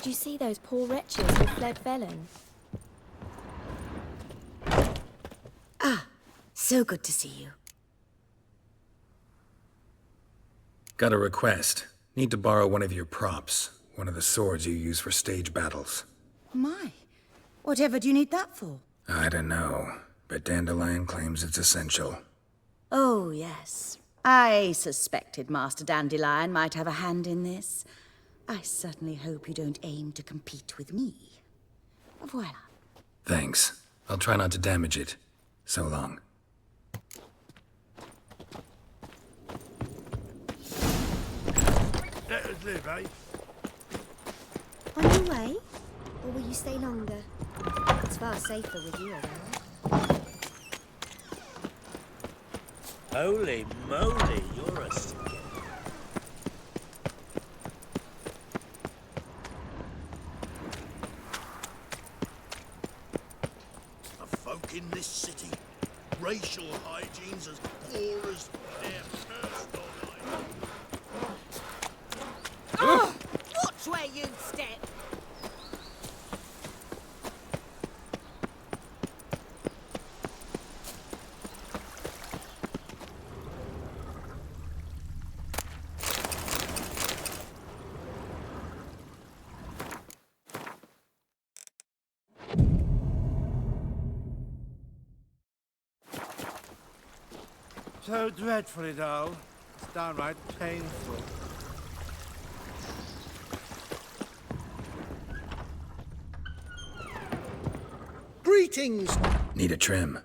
Did you see those poor wretches who fled Velen? Ah, so good to see you. Got a request. Need to borrow one of your props. One of the swords you use for stage battles. My, whatever do you need that for? I don't know, but Dandelion claims it's essential. Oh, yes. I suspected Master Dandelion might have a hand in this. I certainly hope you don't aim to compete with me. Voila. Thanks. I'll try not to damage it. So long. Let us live, eh? On your way? Or will you stay longer? It's far safer with you around. Holy moly, you're a skin. The folk in this city, racial hygiene's as poor as their personal hygiene. Oh! Watch where you step! So dreadfully dull. It's downright painful. Greetings! Need a trim.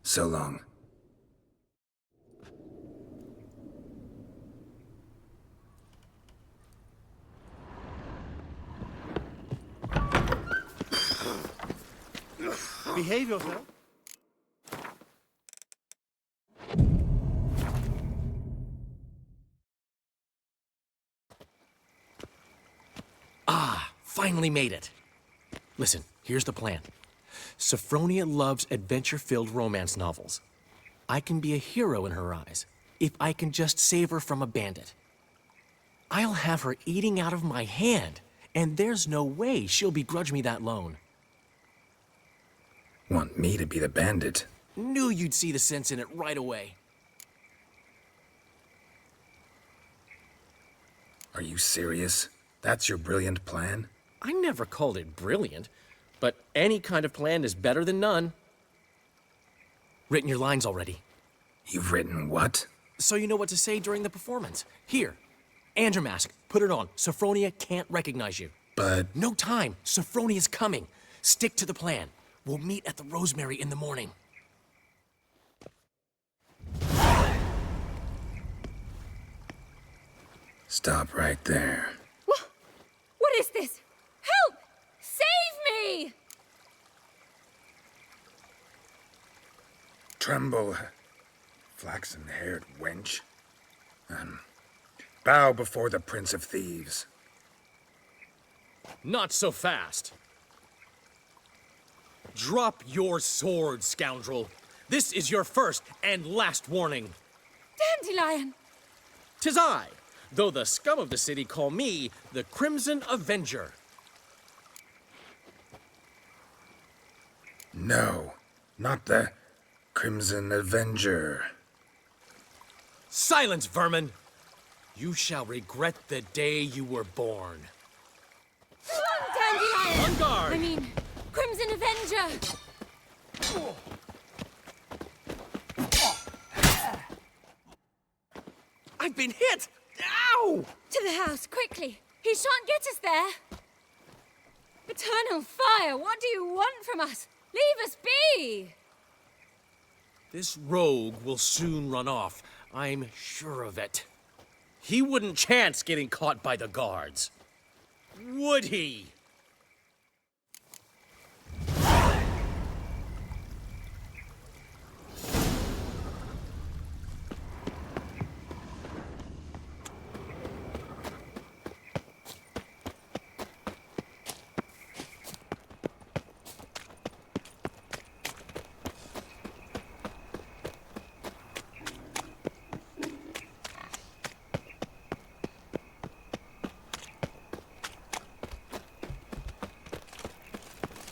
So long. Behave yourself. Finally made it. Listen, here's the plan. Sophronia loves adventure-filled romance novels. I can be a hero in her eyes, if I can just save her from a bandit. I'll have her eating out of my hand, and there's no way she'll begrudge me that loan. Want me to be the bandit? Knew you'd see the sense in it right away. Are you serious? That's your brilliant plan? I never called it brilliant, but any kind of plan is better than none. Written your lines already. You've written what? So you know what to say during the performance. Here, and your mask. Put it on. Sophronia can't recognize you. But... No time. Sophronia's coming. Stick to the plan. We'll meet at the Rosemary in the morning. Stop right there. What is this? Help! Save me! Tremble, flaxen-haired wench. Bow before the Prince of Thieves. Not so fast. Drop your sword, scoundrel. This is your first and last warning. Dandelion! 'Tis I, though the scum of the city call me the Crimson Avenger. No, not the Crimson Avenger. Silence, vermin! You shall regret the day you were born. Dandelion! On guard! I mean, Crimson Avenger! I've been hit! Ow! To the house, quickly! He shan't get us there! Eternal fire, what do you want from us? Leave us be! This rogue will soon run off. I'm sure of it. He wouldn't chance getting caught by the guards. Would he?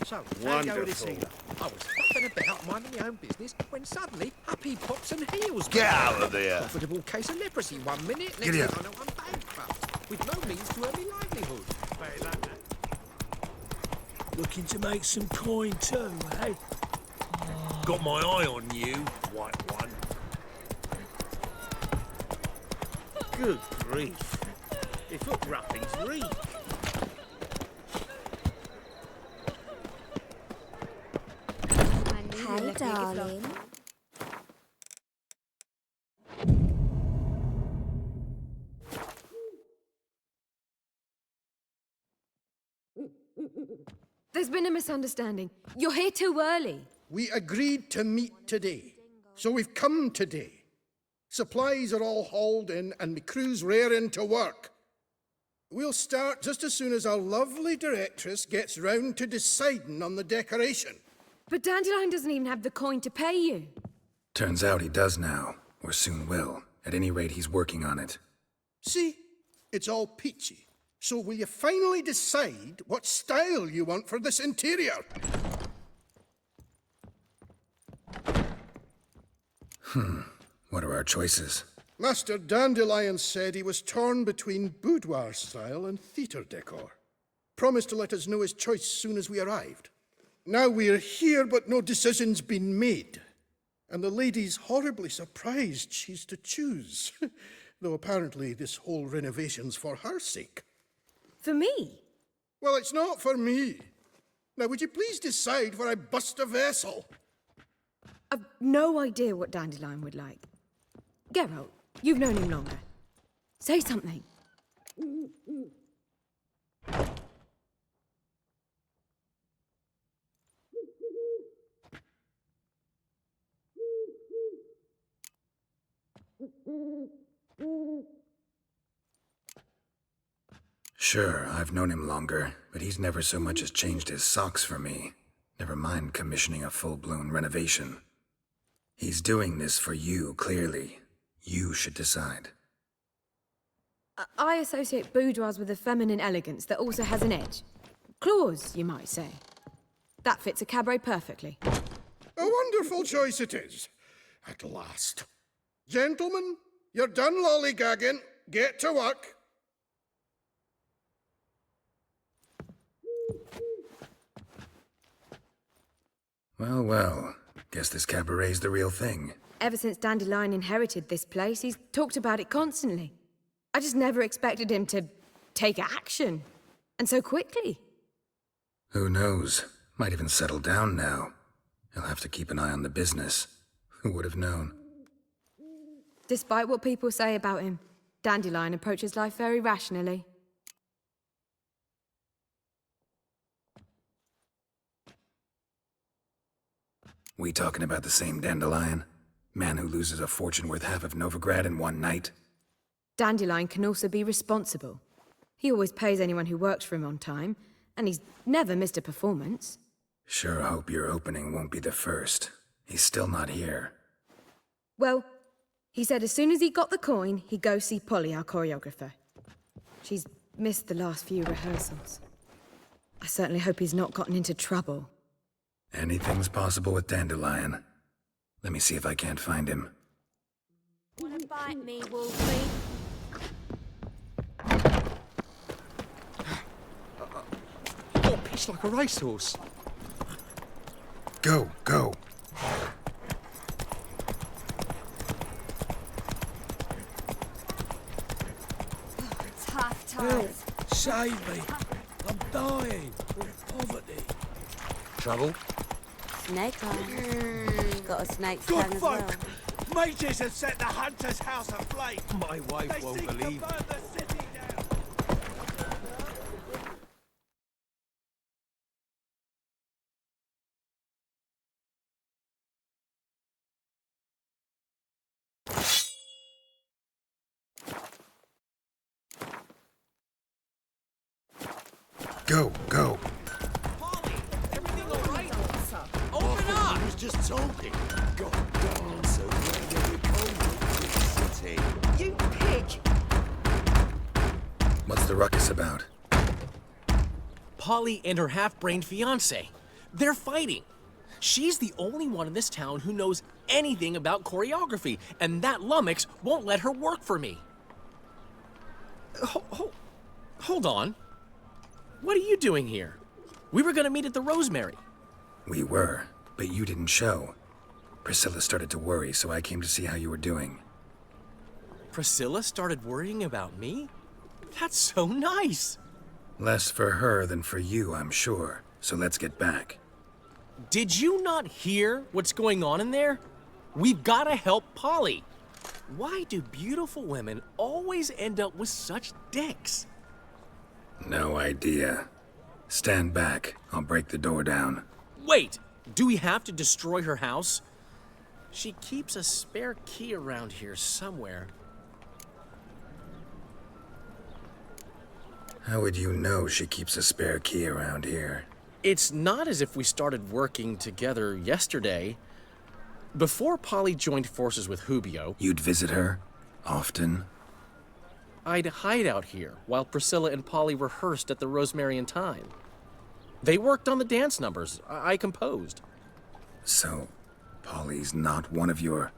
So, wonderful. I was fucking about minding my own business when suddenly up he pops and heals me. Get out of there! Profitable case of leprosy 1 minute, next Giddy thing up. I know I'm bankrupt, with no means to earn me livelihood. Looking to make some coin too, eh? Got my eye on you, white one. Good grief. They foot ruffians reek. Hey, darling. There's been a misunderstanding. You're here too early. We agreed to meet today, so we've come today. Supplies are all hauled in and the crew's raring to work. We'll start just as soon as our lovely directress gets round to deciding on the decoration. But Dandelion doesn't even have the coin to pay you. Turns out he does now, or soon will. At any rate, he's working on it. See, it's all peachy. So will you finally decide what style you want for this interior? What are our choices? Master Dandelion said he was torn between boudoir style and theatre decor. Promised to let us know his choice soon as we arrived. Now we're here, but no decision's been made. And the lady's horribly surprised she's to choose. Though apparently this whole renovation's for her sake. For me? Well, it's not for me. Now, would you please decide where I bust a vessel? I've no idea what Dandelion would like. Geralt, you've known him longer. Say something. Sure, I've known him longer, but he's never so much as changed his socks for me. Never mind commissioning a full-blown renovation. He's doing this for you, clearly. You should decide. I associate boudoirs with a feminine elegance that also has an edge. Claws, you might say. That fits a cabaret perfectly. A wonderful choice it is. At last. Gentlemen, you're done lollygagging. Get to work. Well, well. Guess this cabaret's the real thing. Ever since Dandelion inherited this place, he's talked about it constantly. I just never expected him to take action. And so quickly. Who knows? Might even settle down now. He'll have to keep an eye on the business. Who would have known? Despite what people say about him, Dandelion approaches life very rationally. We talking about the same Dandelion? Man who loses a fortune worth half of Novigrad in one night? Dandelion can also be responsible. He always pays anyone who works for him on time, and he's never missed a performance. Sure hope your opening won't be the first. He's still not here. Well, he said as soon as he got the coin, he'd go see Polly, our choreographer. She's missed the last few rehearsals. I certainly hope he's not gotten into trouble. Anything's possible with Dandelion. Let me see if I can't find him. Wanna bite me, Wolfie? Oh, pitch like a racehorse. Go, go! It's half time. Save me. I'm dying of poverty. Trouble? Snake eye. Got a snake's Good tongue as folk! well. Mages have set the hunter's house aflame. My wife They won't seek to believe. burn the city down. Go, go. Polly, everything all right? Open up! I was just talking. God darn, so where we come city. You pig! What's the ruckus about? Polly and her half-brained fiancé. They're fighting. She's the only one in this town who knows anything about choreography, and that lummox won't let her work for me. Hold on. What are you doing here? We were gonna meet at the Rosemary. We were, but you didn't show. Priscilla started to worry, so I came to see how you were doing. Priscilla started worrying about me? That's so nice. Less for her than for you, I'm sure. So let's get back. Did you not hear what's going on in there? We've gotta help Polly. Why do beautiful women always end up with such dicks? No idea. Stand back. I'll break the door down. Wait, do we have to destroy her house? She keeps a spare key around here somewhere. How would you know she keeps a spare key around here? It's not as if we started working together yesterday. Before Polly joined forces with Hubio, You'd visit her? Often? I'd hide out here while Priscilla and Polly rehearsed at the Rosemary and Thyme. They worked on the dance numbers I composed. So, Polly's not one of your...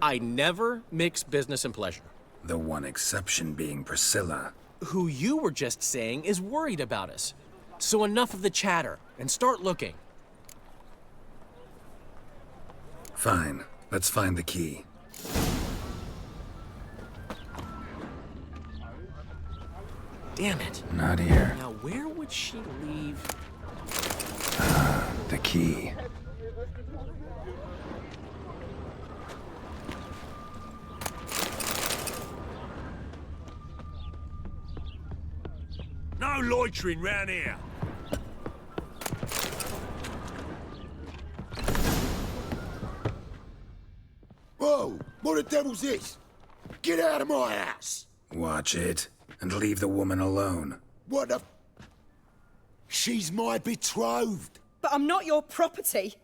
I never mix business and pleasure. The one exception being Priscilla. Who you were just saying is worried about us. So enough of the chatter and start looking. Fine. Let's find the key. Damn it. Not here. Now where would she leave? The key. No loitering round here. Whoa, what the devil's this? Get out of my house! Watch it, and leave the woman alone. What the... She's my betrothed. But I'm not your property.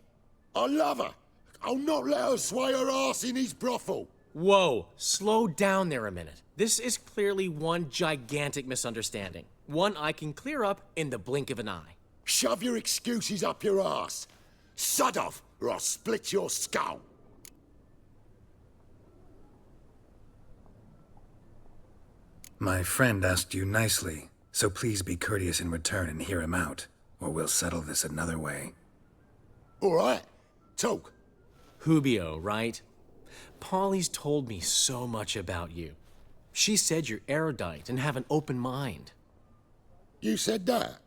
I love her. I'll not let her sway her ass in his brothel. Whoa, slow down there a minute. This is clearly one gigantic misunderstanding. One I can clear up in the blink of an eye. Shove your excuses up your ass. Sod off, or I'll split your skull. My friend asked you nicely, so please be courteous in return and hear him out, or we'll settle this another way. All right, talk. Hubio, right? Polly's told me so much about you. She said you're erudite and have an open mind. You said that?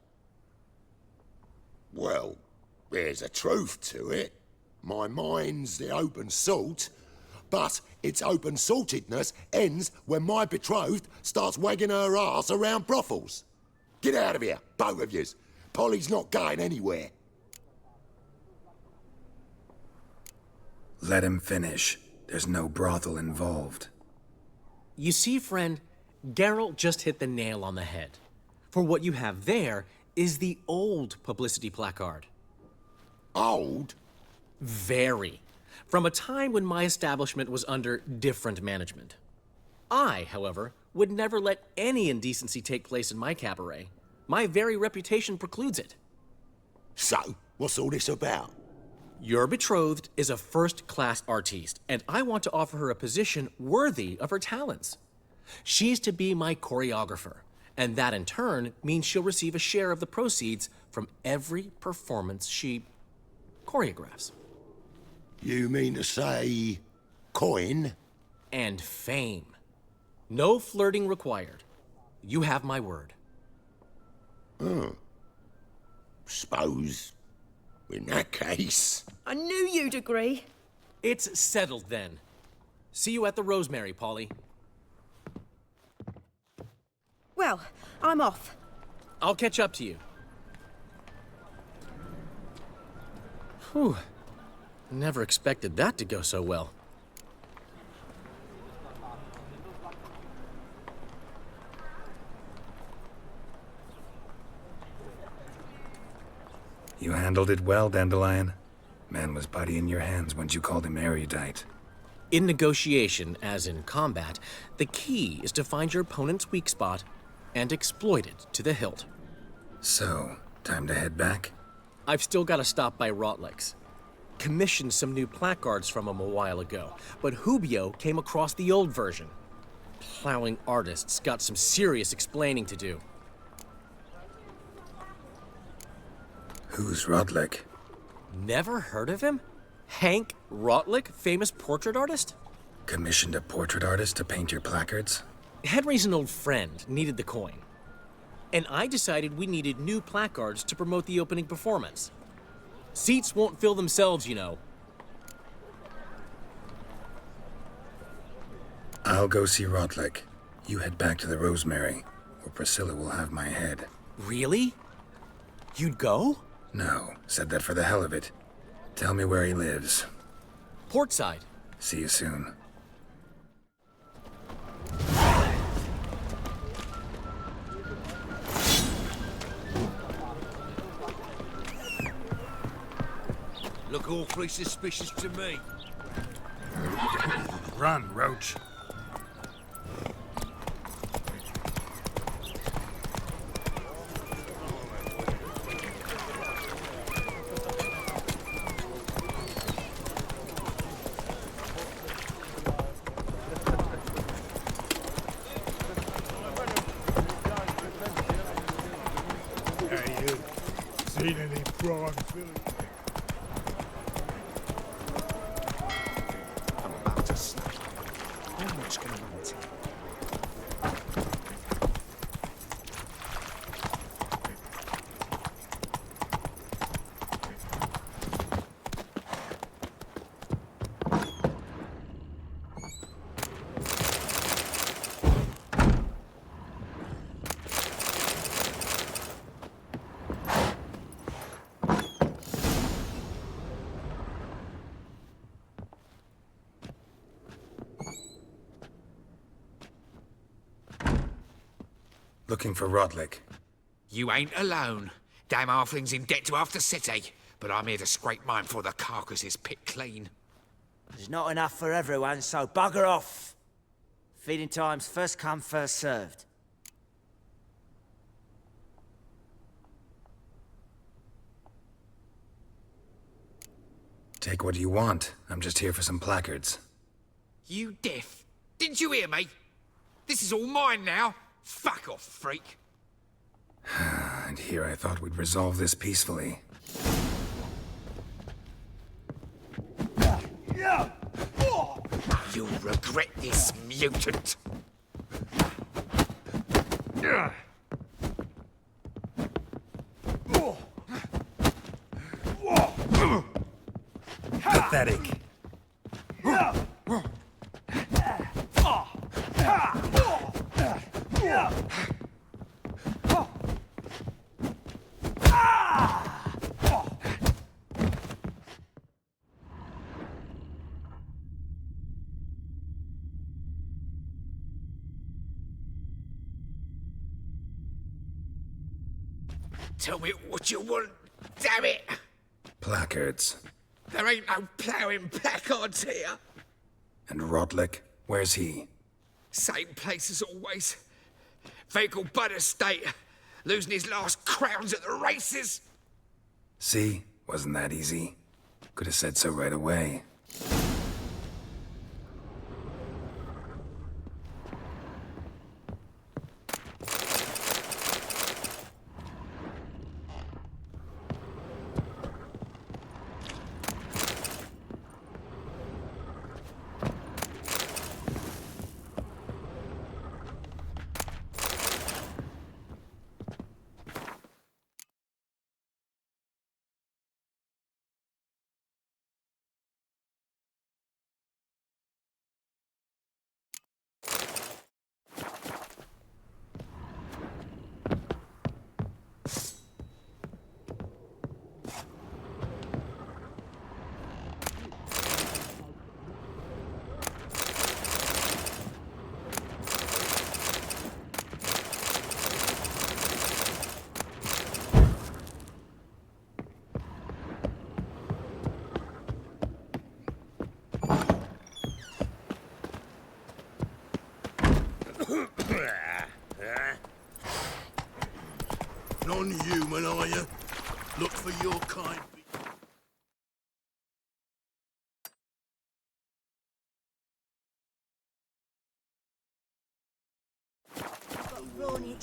Well, there's a truth to it. My mind's the open salt, but its open saltedness ends when my betrothed starts wagging her ass around brothels. Get out of here, both of yous. Polly's not going anywhere. Let him finish. There's no brothel involved. You see, friend, Geralt just hit the nail on the head. For what you have there is the old publicity placard. Old? Very. From a time when my establishment was under different management. I, however, would never let any indecency take place in my cabaret. My very reputation precludes it. So, what's all this about? Your betrothed is a first-class artiste, and I want to offer her a position worthy of her talents. She's to be my choreographer, and that in turn means she'll receive a share of the proceeds from every performance she choreographs. You mean to say... coin? And fame. No flirting required. You have my word. Suppose In that case... I knew you'd agree. It's settled then. See you at the Rosemary, Polly. Well, I'm off. I'll catch up to you. Whew. Never expected that to go so well. You handled it well, Dandelion. Man was body in your hands once you called him erudite. In negotiation, as in combat, the key is to find your opponent's weak spot and exploit it to the hilt. So, time to head back? I've still got to stop by Rotlick's. Commissioned some new placards from him a while ago, but Hubio came across the old version. Plowing artists got some serious explaining to do. Who's Rotlick? Never heard of him? Hank Rotlick, famous portrait artist? Commissioned a portrait artist to paint your placards? Henry's an old friend, needed the coin. And I decided we needed new placards to promote the opening performance. Seats won't fill themselves, you know. I'll go see Rotlick. You head back to the Rosemary, or Priscilla will have my head. Really? You'd go? No, said that for the hell of it. Tell me where he lives. Portside. See you soon. Look awfully suspicious to me. Run, Roach. Hey, you. Seen any prime village? I'm about to snap. How much can I want? Looking for Rotlick. You ain't alone. Damn halfling's in debt to half the city. But I'm here to scrape mine before the carcass is picked clean. There's not enough for everyone, so bugger off. Feeding time's first come, first served. Take what you want. I'm just here for some placards. You deaf? Didn't you hear me? This is all mine now. Fuck off, freak. And here I thought we'd resolve this peacefully. You'll regret this, mutant. Pathetic. Tell me what you want, damn it! Placards. There ain't no ploughing placards here. And Rotlick? Where's he? Same place as always. Vehicle Bud Estate. Losing his last crowns at the races. See? Wasn't that easy? Could have said so right away.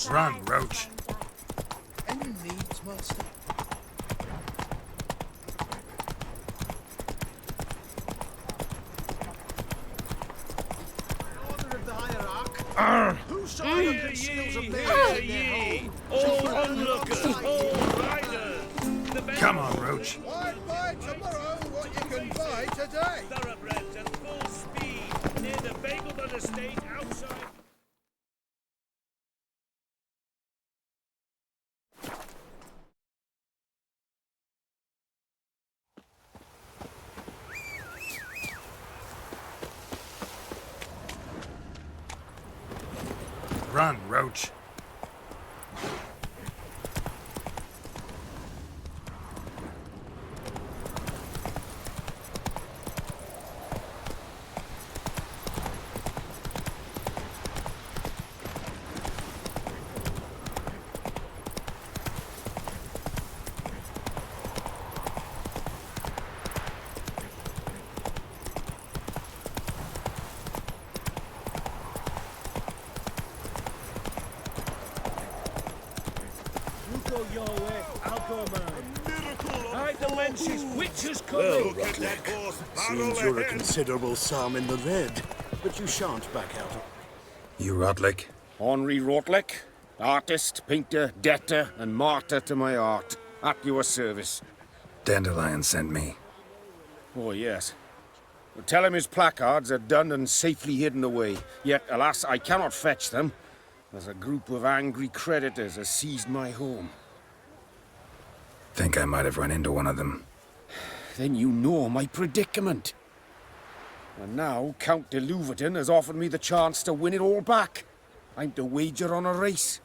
Run, Roach. Any needs, Master? Who saw the conceals of men in their home? All onlookers, all riders. Come on, Roach. Why buy tomorrow what you can buy today? Thoroughbreds at full speed near the Bagel estate outside. Run, Roach. You go your way, I'll go mine. Hide the wenches, witches coming! Seems you're a considerable psalm in the red, but you shan't back out. You Rotlick? Henri Rotlick, artist, painter, debtor, and martyr to my art. At your service. Dandelion sent me. Oh, yes. Well, tell him his placards are done and safely hidden away. Yet, alas, I cannot fetch them, as a group of angry creditors has seized my home. Think I might have run into one of them. Then you know my predicament. And now Count de Louverton has offered me the chance to win it all back. I'm to wager on a race.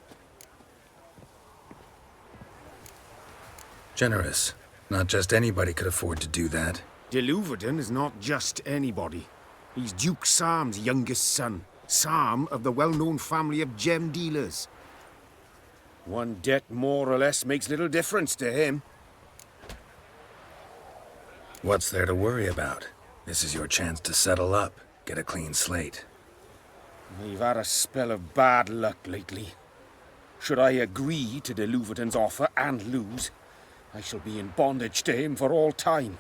Generous. Not just anybody could afford to do that. De Louverton is not just anybody. He's Duke Sam's youngest son. Sam of the well-known family of gem dealers. One debt more or less makes little difference to him. What's there to worry about? This is your chance to settle up, get a clean slate. I've had a spell of bad luck lately. Should I agree to de Louverton's offer and lose, I shall be in bondage to him for all time.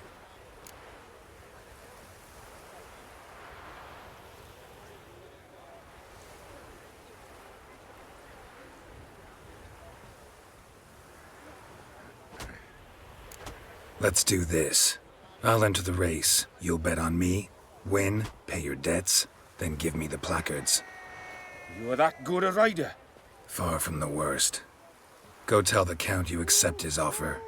Let's do this. I'll enter the race. You'll bet on me, win, pay your debts, then give me the placards. You're that good a rider? Far from the worst. Go tell the Count you accept his offer.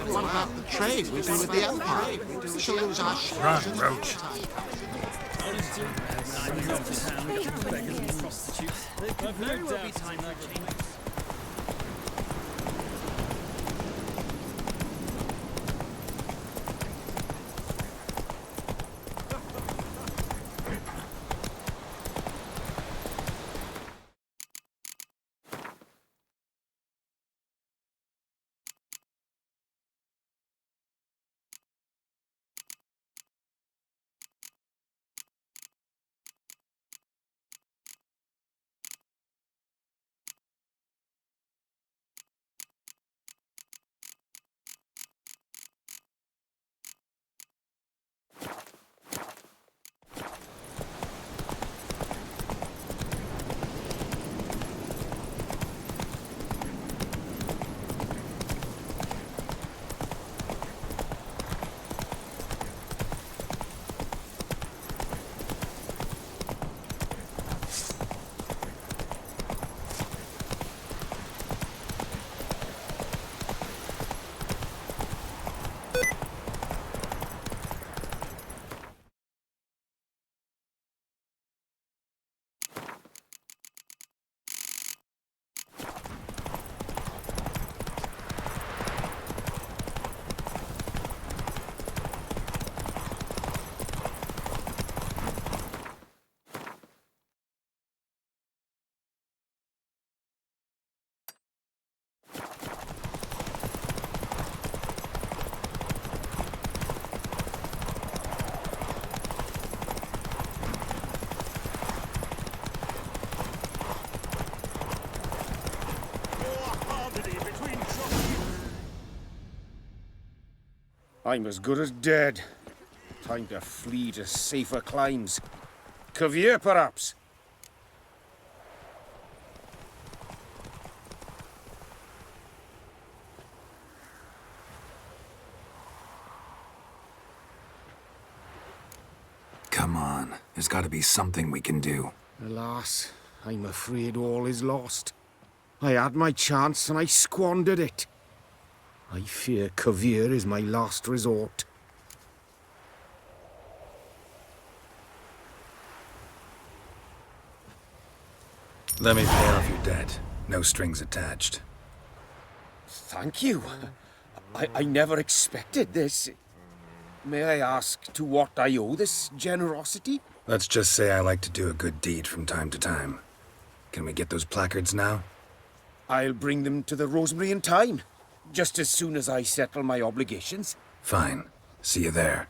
What about the trade we do with the Empire? We shall lose our share. Run, Roach. Very well be time I'm as good as dead. Time to flee to safer climes. Cavier, perhaps? Come on, there's gotta be something we can do. Alas, I'm afraid all is lost. I had my chance and I squandered it. I fear Cavier is my last resort. Let me pay off your debt. No strings attached. Thank you. I never expected this. May I ask to what I owe this generosity? Let's just say I like to do a good deed from time to time. Can we get those placards now? I'll bring them to the Rosemary in time, just as soon as I settle my obligations. Fine. See you there.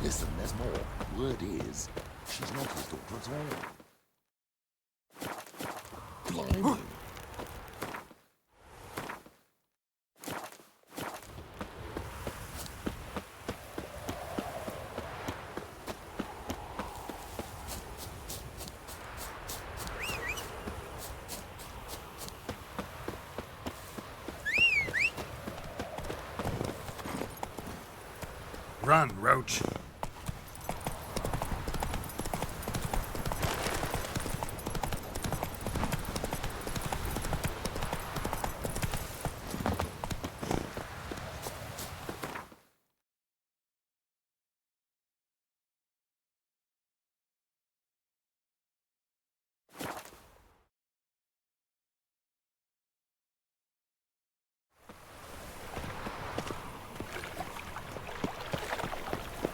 Listen, there's more. Word is, she's not his daughter at all. Blimey. Run, Roach.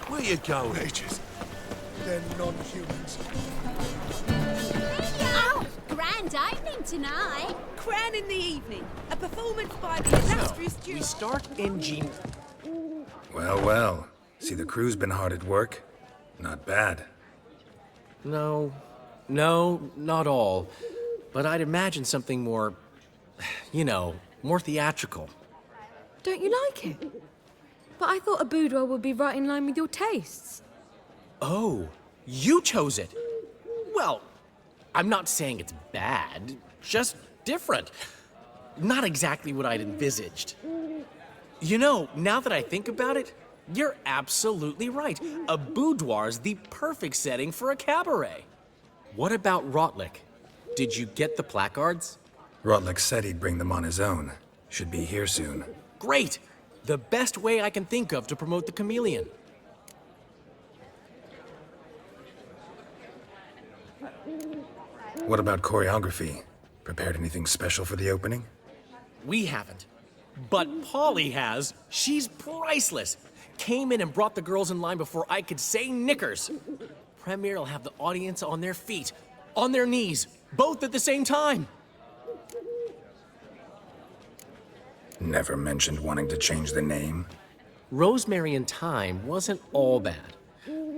Where you going? Mages. They're non-humans. Oh, grand opening tonight. Crown in the evening. A performance by the illustrious We start in G. Well, well. See, the crew's been hard at work. Not bad. No, not all. But I'd imagine something more, more theatrical. Don't you like it? But I thought a boudoir would be right in line with your tastes. Oh, you chose it. Well, I'm not saying it's bad, just different. Not exactly what I'd envisaged. Now that I think about it, you're absolutely right. A boudoir's the perfect setting for a cabaret. What about Rotlick? Did you get the placards? Rotlick said he'd bring them on his own. Should be here soon. Great! The best way I can think of to promote the chameleon. What about choreography? Prepared anything special for the opening? We haven't. But Polly has. She's priceless. Came in and brought the girls in line before I could say knickers. Premier will have the audience on their feet, on their knees, both at the same time. Never mentioned wanting to change the name? Rosemary in Time wasn't all bad,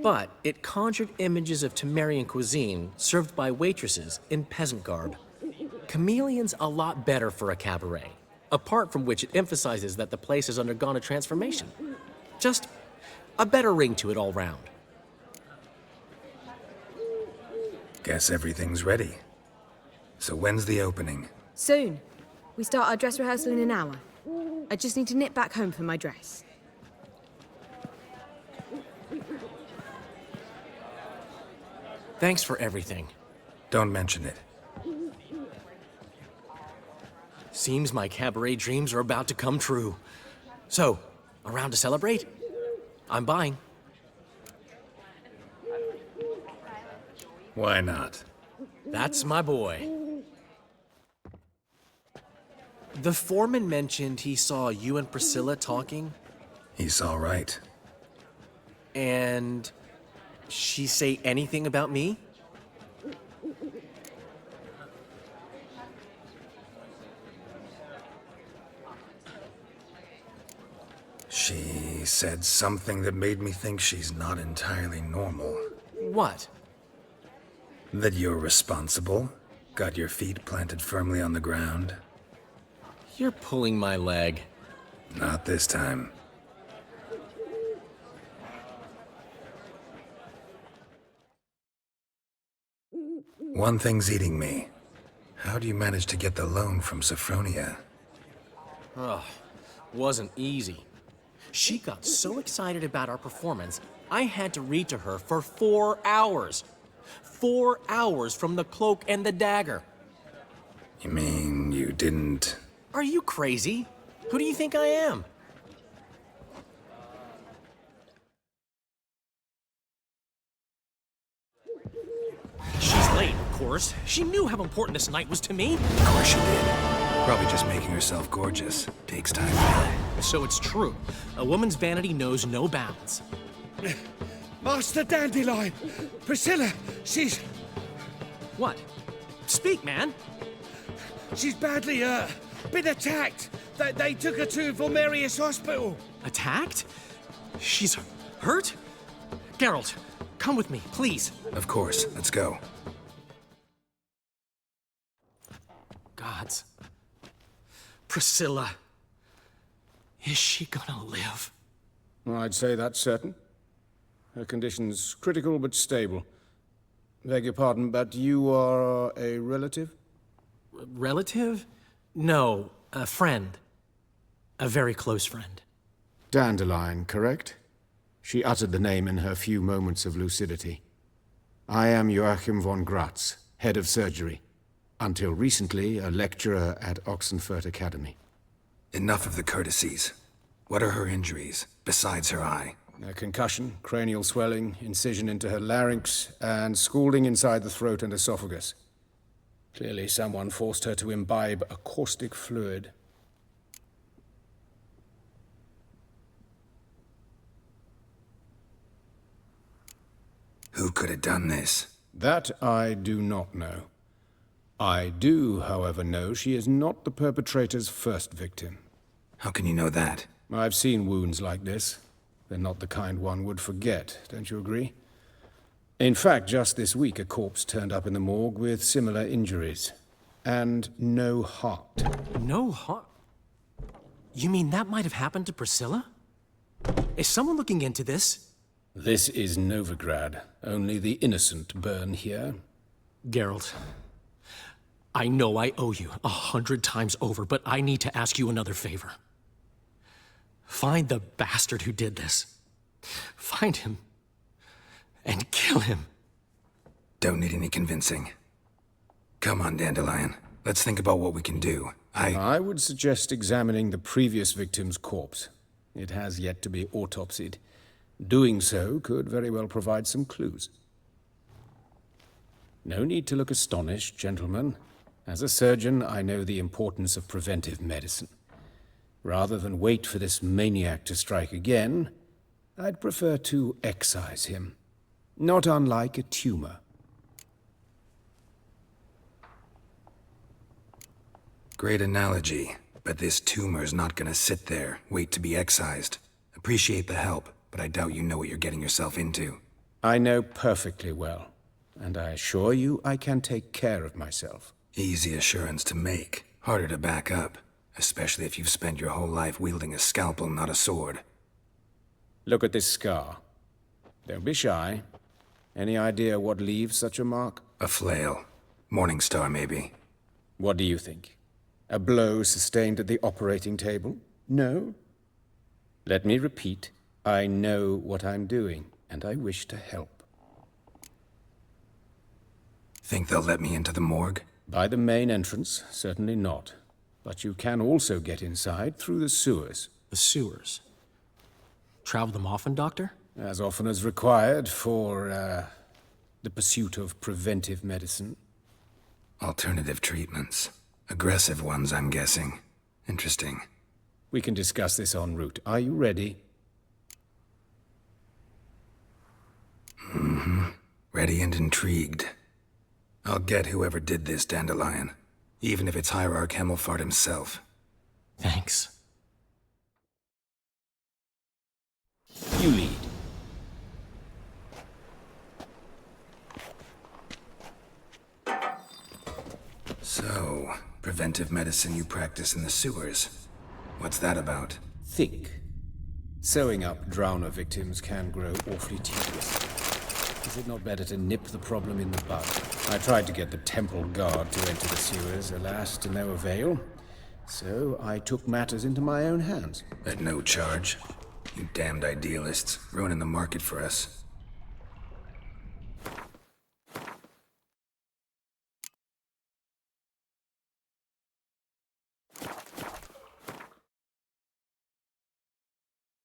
but it conjured images of Temerian cuisine served by waitresses in peasant garb. Chameleon's a lot better for a cabaret, apart from which it emphasizes that the place has undergone a transformation. Just a better ring to it all round. Guess everything's ready. So when's the opening? Soon. We start our dress rehearsal in an hour. I just need to nip back home for my dress. Thanks for everything. Don't mention it. Seems my cabaret dreams are about to come true. So, around to celebrate? I'm buying. Why not? That's my boy. The foreman mentioned he saw you and Priscilla talking. He's all right. And she say anything about me? She said something that made me think she's not entirely normal. What? That you're responsible, got your feet planted firmly on the ground. You're pulling my leg. Not this time. One thing's eating me. How do you manage to get the loan from Sophronia? Ugh, wasn't easy. She got so excited about our performance, I had to read to her for 4 hours. 4 hours from the Cloak and the Dagger. You mean you didn't... Are you crazy? Who do you think I am? She's late, of course. She knew how important this night was to me. Of course she did. Probably just making herself gorgeous. Takes time. So it's true. A woman's vanity knows no bounds. Master Dandelion! Priscilla, she's... What? Speak, man. She's badly, been attacked. They took her to Volmerius Hospital. Attacked? She's hurt? Geralt, come with me, please. Of course. Let's go. Gods. Priscilla. Is she gonna live? I'd say that's certain. Her condition's critical but stable. Beg your pardon, but you are a relative? Relative? No, a friend. A very close friend. Dandelion, correct? She uttered the name in her few moments of lucidity. I am Joachim von Gratz, head of surgery. Until recently, a lecturer at Oxenfurt Academy. Enough of the courtesies. What are her injuries, besides her eye? A concussion, cranial swelling, incision into her larynx, and scalding inside the throat and esophagus. Clearly someone forced her to imbibe a caustic fluid. Who could have done this? That I do not know. I do, however, know she is not the perpetrator's first victim. How can you know that? I've seen wounds like this. They're not the kind one would forget, don't you agree? In fact, just this week, a corpse turned up in the morgue with similar injuries. And no heart. No heart? You mean that might have happened to Priscilla? Is someone looking into this? This is Novigrad. Only the innocent burn here. Geralt, I know I owe you 100 times over, but I need to ask you another favor. Find the bastard who did this. Find him. And kill him. Don't need any convincing. Come on, Dandelion. Let's think about what we can do. I would suggest examining the previous victim's corpse. It has yet to be autopsied. Doing so could very well provide some clues. No need to look astonished, gentlemen. As a surgeon, I know the importance of preventive medicine. Rather than wait for this maniac to strike again, I'd prefer to excise him. Not unlike a tumor. Great analogy, but this tumor's not gonna sit there, wait to be excised. Appreciate the help, but I doubt you know what you're getting yourself into. I know perfectly well, and I assure you I can take care of myself. Easy assurance to make, harder to back up, especially if you've spent your whole life wielding a scalpel, not a sword. Look at this scar. Don't be shy. Any idea what leaves such a mark? A flail. Morningstar, maybe. What do you think? A blow sustained at the operating table? No? Let me repeat. I know what I'm doing, and I wish to help. Think they'll let me into the morgue? By the main entrance, certainly not. But you can also get inside through the sewers. The sewers? Travel them often, Doctor? As often as required for, the pursuit of preventive medicine. Alternative treatments. Aggressive ones, I'm guessing. Interesting. We can discuss this en route. Are you ready? Mm-hmm. Ready and intrigued. I'll get whoever did this, Dandelion. Even if it's Hierarch Hemmelfart himself. Thanks. You lead. So, preventive medicine you practice in the sewers. What's that about? Think. Sewing up drowner victims can grow awfully tedious. Is it not better to nip the problem in the bud? I tried to get the temple guard to enter the sewers, alas, to no avail. So I took matters into my own hands. At no charge. You damned idealists, ruining the market for us.